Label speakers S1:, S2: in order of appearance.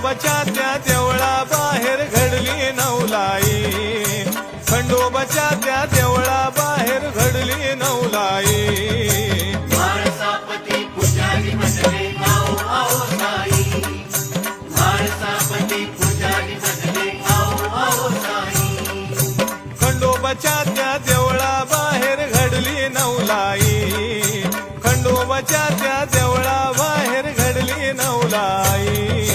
S1: खंडोबाच्या त्या देवळा बाहेर घडली नवलाई, खंडोबाच्या त्या देवळा बाहेर घडली नवलाई।
S2: म्हाळसापती पुजारी बसले आओ आओ साई, म्हाळसापती पुजारी बसले आओ आओ साई।
S1: खंडोबाच्या त्या देवळा बाहेर घडली नवलाई, खंडोबाच्या त्या देवळा बाहेर घडली नवलाई।